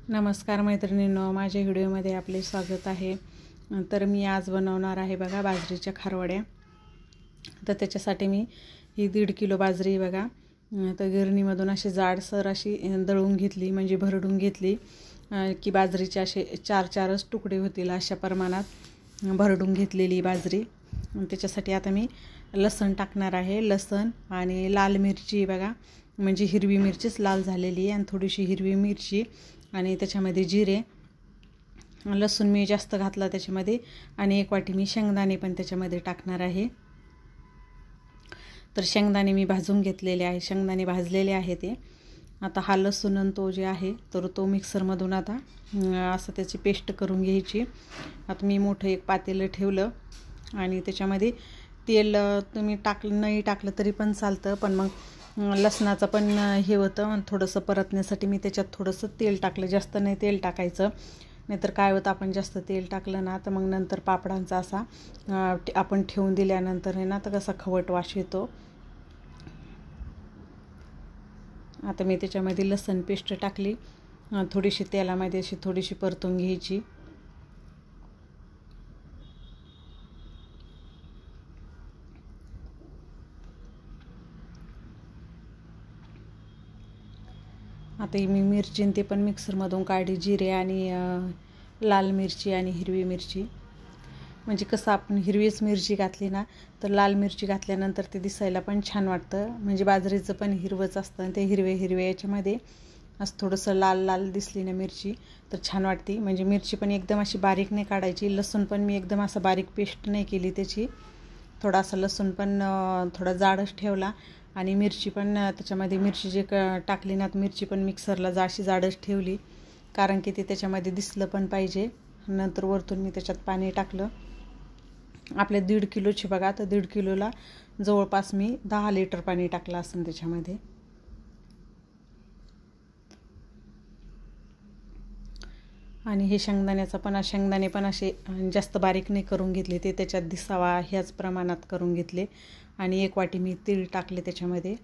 नमस्कार मैत्रिणींनो, माझ्या व्हिडिओमध्ये आपले स्वागत आहे। तर मी आज बनवणार आहे बघा बाजरीच्या खारवड्या। तर त्याच्यासाठी मी ही 1.5 किलो बाजरी बघा तर गिरणीमधून अशी जाडसर अशी दळून घेतली, म्हणजे भरडून घेतली की बाजरीचे असे 4-4च तुकडे होतील अशा प्रमाणात भरडून घेतलेली बाजरी। त्याच्यासाठी आता मी लसण टाकणार आहे। लसण आणि लाल मिरची बघा, म्हणजे हिरवी मिरचीच लाल झालेली आहे, आणि थोडीशी हिरवी मिरची आणि त्याच्यामध्ये जिरे। लसूण मी जास्त घातला त्याच्यामध्ये, आणि 1 वाटी मी शेंगदाणे पण त्याच्यामध्ये टाकणार आहे। तर शेंगदाणे मी भाजून घेतलेले आहे, शेंगदाणे भाजलेले आहे ते। आता हा लसूण आणि तो जे आहे तर तो मिक्सरमधून आता असं त्याची पेस्ट करून घ्यायची। आता मी मोठं एक पातेलं ठेवलं आणि त्याच्यामध्ये तेल तुम्ही टाकलं नाही टाकलं तरी पण चालतं, पण मग लसणाचं पण हे होतं, आणि थोडंसं परतण्यासाठी मी त्याच्यात थोडंसं तेल टाकलं। जास्त नाही तेल टाकायचं, नाहीतर काय होतं आपण जास्त तेल टाकलं ना तर मग नंतर पापडांचा असा आपण ठेवून दिल्यानंतर आहे ना तर कसा खवट वास येतो। आता मी त्याच्यामध्ये लसण पेस्ट टाकली, थोडीशी तेलामध्ये अशी थोडीशी परतून घ्यायची। आता मी मिरची ते पण मिक्सरमधून काढली, जिरे आणि लाल मिरची आणि हिरवी मिरची। म्हणजे कसं आपण हिरवीच मिरची घातली ना तर लाल मिरची घातल्यानंतर ते दिसायला पण छान वाटतं, म्हणजे बाजरीचं पण हिरवंच असतं, आणि ते हिरवे याच्यामध्ये असं थोडंसं लाल लाल दिसली ना मिरची तर छान वाटते। म्हणजे मिरची पण एकदम अशी बारीक नाही काढायची, लसूण पण मी एकदम असं बारीक पेस्ट नाही केली त्याची, थोडासा लसूण पण थोडा जाडच ठेवला, आणि मिरची पण त्याच्यामध्ये मिरची जे टाकली ना मिरची पण मिक्सरला जाशी जाडच ठेवली, कारण की ते त्याच्यामध्ये दिसलं पण पाहिजे। नंतर वरतून मी त्याच्यात पाणी टाकलं। आपल्या 1.5 किलोची बघा, तर 1.5 किलोला जवळपास मी 10 लिटर पाणी टाकलं असेल त्याच्यामध्ये। आणि हे शेंगदाणे पण असे जास्त बारीक नाही करून घेतले, ते त्याच्यात दिसावा ह्याच प्रमाणात करून घेतले, आणि 1 वाटी मी तीळ टाकले त्याच्यामध्ये।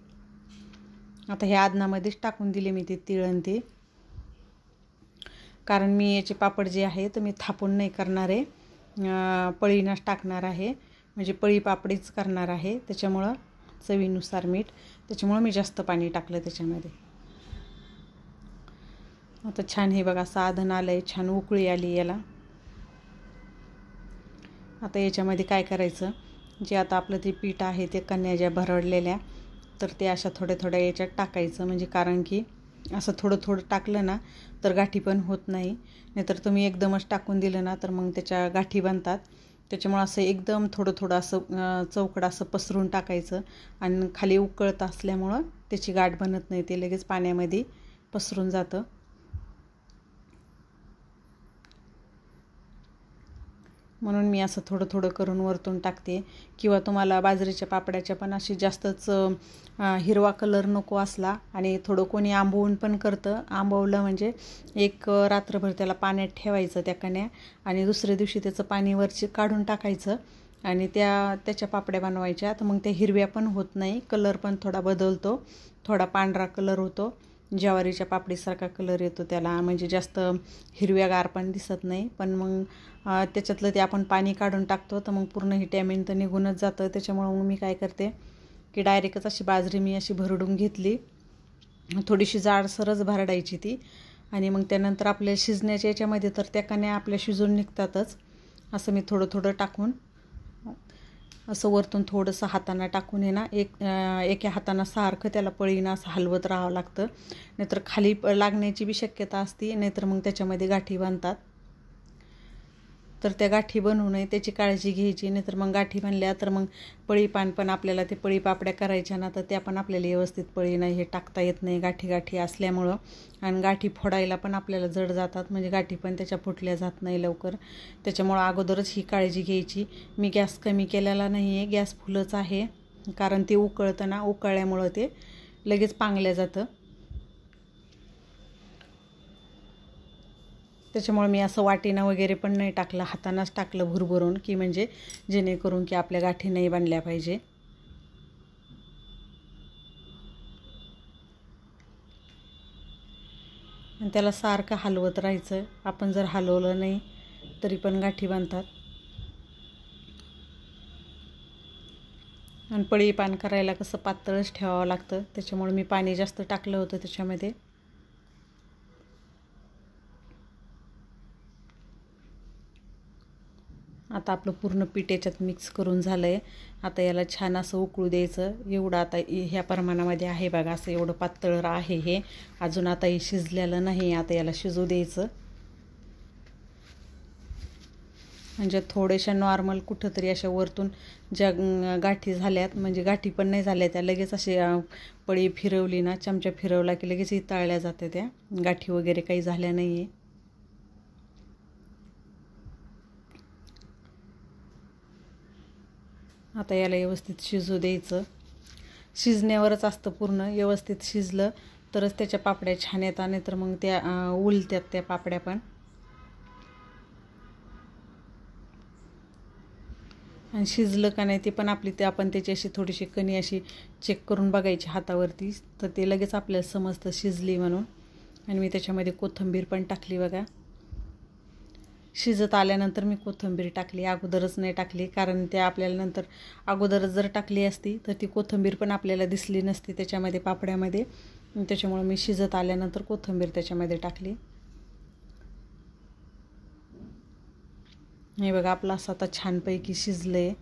आता हे आदनामध्येच टाकून दिले मी ते तीळ आणि ते, कारण मी याचे पापड जे आहे तर मी थापून नाही करणार आहे, पळीनंच टाकणार आहे, म्हणजे पळी पापडीच करणार आहे। त्याच्यामुळं चवीनुसार मीठ, त्याच्यामुळं मी जास्त पाणी टाकलं त्याच्यामध्ये। आता छान हे बघा साधन आलंय, छान उकळी आली याला। आता याच्यामध्ये काय करायचं, जे आता आपलं ते पीठ आहे ते कण्या ज्या भरडलेल्या तर ते अशा थोड्या याच्यात टाकायचं, म्हणजे कारण की असं थोडं टाकलं ना तर गाठी पण होत नाही, नाहीतर तुम्ही एकदमच टाकून दिलं ना तर मग त्याच्या गाठी बनतात। त्याच्यामुळं असं एकदम थोडं असं चौकड असं पसरून टाकायचं, आणि खाली उकळत असल्यामुळं त्याची गाठ बनत नाही, ते लगेच पाण्यामध्ये पसरून जातं। म्हणून मी असं थोडं करून वरतून टाकते। किंवा तुम्हाला बाजरीच्या पापड्याच्या पण अशी जास्तच हिरवा कलर नको असला, आणि थोडं कोणी आंबवून पण करतं, आंबवलं म्हणजे एक रात्रभर त्याला पाण्यात ठेवायचं त्या कण्या, आणि दुसऱ्या दिवशी त्याचं पाणी वरची काढून टाकायचं, आणि त्याच्या पापड्या बनवायच्या। तर मग त्या हिरव्या पण होत नाही, कलर पण थोडा बदलतो, थोडा पांढरा कलर होतो, ज्वारीच्या पापडीसारखा कलर येतो त्याला, म्हणजे जास्त हिरव्यागार पण दिसत नाही। पण मग त्याच्यातलं ते आपण पाणी काढून टाकतो तर मग पूर्ण ही टॅमिन तर निघूनच जातं। त्याच्यामुळं मग मी काय करते की डायरेक्टच अशी बाजरी मी अशी भरडून घेतली, थोडीशी जाडसरच भरडायची ती, आणि मग त्यानंतर आपल्या शिजण्याच्या याच्यामध्ये तर त्या कण्या आपल्या शिजून निघतातच। असं मी थोडं टाकून असं वरतून थोडंसं हाताने टाकून आहे ना एका हाताने सारखं त्याला पळीनं असं हलवत राहावं लागतं, नाहीतर खाली लागण्याची बी शक्यता असते, नाहीतर मग त्याच्यामध्ये गाठी बनतात। तर त्या गाठी बनवू नये त्याची काळजी घ्यायची, नाहीतर मग गाठी बनल्या तर मग पळीपान पण आपल्याला ते पळी पापड्या करायच्या ना तर त्या पण आपल्याला व्यवस्थित पळी नाही हे टाकता येत नाही, गाठी असल्यामुळं, आणि गाठी फोडायला पण आपल्याला जड जातात, म्हणजे गाठी पण त्याच्या फुटल्या जात नाही लवकर। त्याच्यामुळं अगोदरच ही काळजी घ्यायची। मी गॅस कमी केलेला नाही आहे, गॅस फुलच आहे, कारण ते उकळतं ना, उकळल्यामुळं ते लगेच पांगलं जातं। त्याच्यामुळे मी असं वाटीनं वगैरे पण नाही टाकलं, हातानंच टाकलं भुरभरून, की म्हणजे जेणेकरून की आपल्या गाठी नाही बनल्या पाहिजे। आणि त्याला सारखं हलवत राहायचं. आपण जर हलवलं नाही तरी पण गाठी बांधतात. आणि पळी पान करायला कसं पातळच ठेवावं लागतं, त्याच्यामुळे मी पाणी जास्त टाकलं होतं त्याच्यामध्ये. आता आपलं पूर्ण पीठ याच्यात मिक्स करून झालं आहे. आता याला छान असं उकळू द्यायचं. एवढं आता ह्या प्रमाणामध्ये आहे बघा, असं एवढं पातळ आहे हे. अजून आता हे शिजलेलं नाही. आता याला शिजू द्यायचं. म्हणजे थोड्याशा नॉर्मल कुठंतरी अशा वरतून ज्या गाठी झाल्यात, म्हणजे गाठी पण नाही झाल्या त्या, लगेच अशी पळी फिरवली ना, चमचा फिरवला की लगेच तळल्या जाते त्या. गाठी वगैरे काही झाल्या नाही आहे. आता याला व्यवस्थित शिजू द्यायचं. शिजण्यावरच असतं पूर्ण. व्यवस्थित शिजलं तरच त्याच्या पापड्या छान येतात, नाही तर मग त्या उलत्यात त्या पापड्या पण. आणि शिजलं का नाही ते पण आपण त्याची अशी थोडीशी कणी अशी चेक करून बघायची हातावरती, तर ते लगेच आपल्याला समजतं शिजली म्हणून. आणि मी त्याच्यामध्ये कोथिंबीर पण टाकली बघा. शिजत आल्यानंतर मी कोथिंबीर टाकली, अगोदरच नाही टाकली, कारण ते आपल्याला नंतर अगोदरच जर टाकली असती तर ती कोथिंबीर पण आपल्याला दिसली नसती त्याच्यामध्ये, पापड्यामध्ये. त्याच्यामुळे मी शिजत आल्यानंतर कोथिंबीर त्याच्यामध्ये टाकली. हे बघा आपलं असं आता छानपैकी शिजलंय.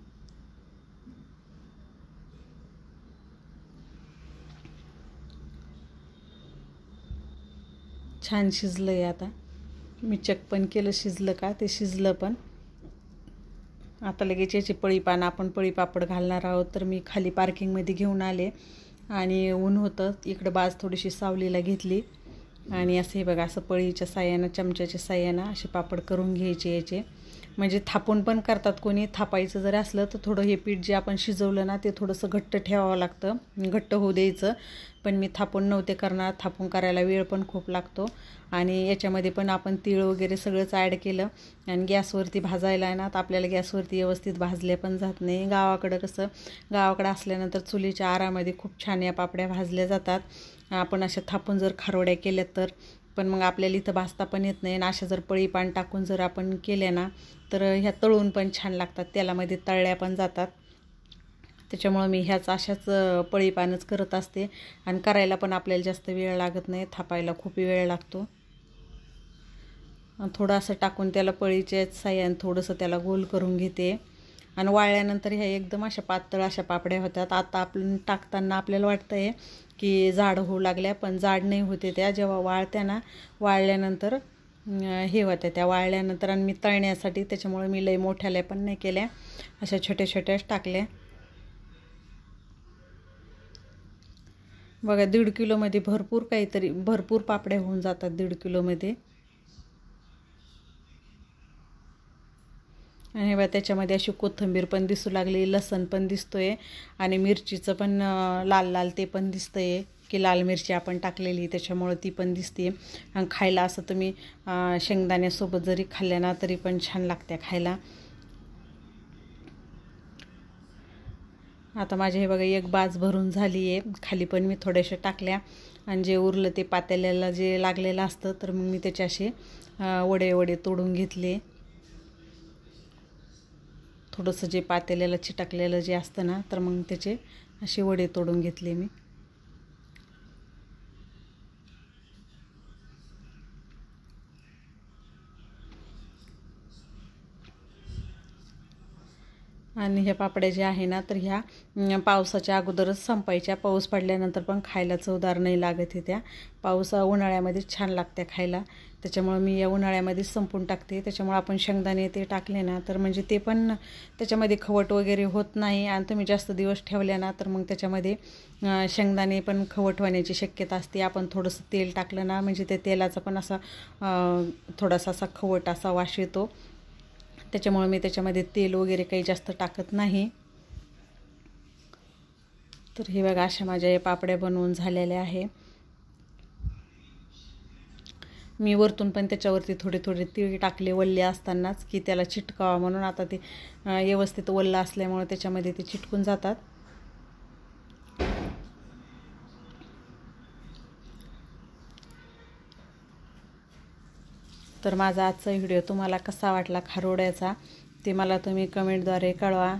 छान शिजलंय. आता मी चेक पण केलं शिजलं का, ते शिजलं पण. आता लगेच याची पळी पान आपण पळी पापड घालणार आहोत. तर मी खाली पार्किंगमध्ये घेऊन आले आणि ऊन होतं इकडं, बाज थोडीशी सावलीला घेतली आणि असं हे बघा, असं पळीच्या साह्यानं, चमच्याच्या साह्यानं असे पापड करून घ्यायचे याचे. म्हणजे थापून पण करतात कोणी. थापायचं जर असलं तर थोडं हे पीठ जे आपण शिजवलं ना ते थोडंसं घट्ट ठेवावं लागतं, घट्ट होऊ द्यायचं. पण मी थापून नव्हते करणार, थापून करायला वेळ पण खूप लागतो. आणि याच्यामध्ये पण आपण तीळ वगैरे सगळंच ॲड केलं. आणि गॅसवरती भाजायला आहे ना, तर आपल्याला गॅसवरती व्यवस्थित भाजले पण जात नाही. गावाकडं असल्यानंतर चुलीच्या आरामध्ये खूप छान या पापड्या भाजल्या जातात. आपण अशा थापून जर खारोड्या केल्या तर. पण मग आपल्याला इथं भाजता पण येत नाही. आणि अशा जर पळी पान टाकून जर आपण केल्या ना तर ह्या तळून पण छान लागतात, तेलामध्ये तळल्या पण जातात. त्याच्यामुळं मी ह्याच अशाच पळी पानच करत असते. आणि करायला पण आपल्याला जास्त वेळ लागत नाही, थापायला खूप वेळ लागतो. थोडं असं टाकून त्याला पळीच्या साह्याने थोडंसं त्याला गोल करून घेते. आणि वाळल्यानंतर ह्या एकदम अशा पातळ अशा पापड्या होतात. आता आपण टाकताना आपल्याला वाटतं आहे की जाड होऊ लागल्या, पण जाड नाही होते त्या. जेव्हा वाळत्या ना, वाळल्यानंतर हे होत्या त्या वाळल्यानंतर. आणि मी तळण्यासाठी त्याच्यामुळे मी लई मोठ्याल्या पण नाही केल्या, अशा छोट्या छोट्याच टाकल्या. बघा 1.5 किलोमध्ये भरपूर पापड्या होऊन जातात 1.5 किलोमध्ये. आणि बघा त्याच्यामध्ये अशी कोथिंबीर पण दिसू लागली, लसण पण दिसतोय आणि मिरचीचं पण लाल लाल ते पण दिसतंय की लाल मिरची आपण टाकलेली, त्याच्यामुळे ती पण दिसते. आणि खायला असं तुम्ही शेंगदाण्यासोबत जरी खाल्ल्या ना तरी पण छान लागते खायला. आता माझे हे बघा एक बाज भरून झाली आहे. खाली पण मी थोड्याशा टाकल्या. आणि जे उरलं ते पातेल्याला जे लागलेलं असतं तर मग मी त्याचे असे वडे तोडून घेतले. थोडंसं जे पातेल्याला चिटकलेलं जे असतं ना, तर मग त्याचे असे वडे तोडून घेतले मी. आणि ह्या पापड्या ज्या आहे ना तर ह्या पावसाच्या अगोदरच संपायच्या. पाऊस पडल्यानंतर पण खायला चवदार नाही लागत. त्या उन्हाळ्यामध्ये छान लागत्या खायला. त्याच्यामुळे मी या उन्हाळ्यामध्येच संपून टाकते. त्याच्यामुळे आपण शेंगदाणे ते टाकले ना तर म्हणजे ते पण त्याच्यामध्ये खवट वगैरे होत नाही. आणि तुम्ही जास्त दिवस ठेवल्या ना तर मग त्याच्यामध्ये शेंगदाणे पण खवट होण्याची शक्यता असते. आपण थोडंसं तेल टाकलं ना म्हणजे त्या तेलाचा पण असा थोडासा असा खवट असा वास येतो. त्याच्यामुळे मी त्याच्यामध्ये तेल वगैरे काही जास्त टाकत नाही. तर हे बघा अशा माझ्या या पापड्या बनवून झालेल्या आहे. मी वरतून पण त्याच्यावरती थोडे तीळ टाकले वल्ले असतानाच की त्याला चिटकावा म्हणून. आता ते व्यवस्थित वल्लं असल्यामुळे त्याच्यामध्ये ते चिटकून जातात. तर माझा आजचा व्हिडिओ तुम्हाला कसा वाटला खारोड्याचा ते मला तुम्ही कमेंटद्वारे कळवा.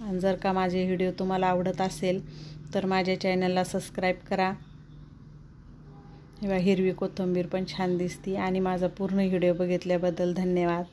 आणि जर का माझे व्हिडिओ तुम्हाला आवडत असेल तर माझ्या चॅनलला सबस्क्राईब करा. हिरवी कोथिंबीर पण छान दिसते. आणि माझा पूर्ण व्हिडिओ बघितल्याबद्दल धन्यवाद.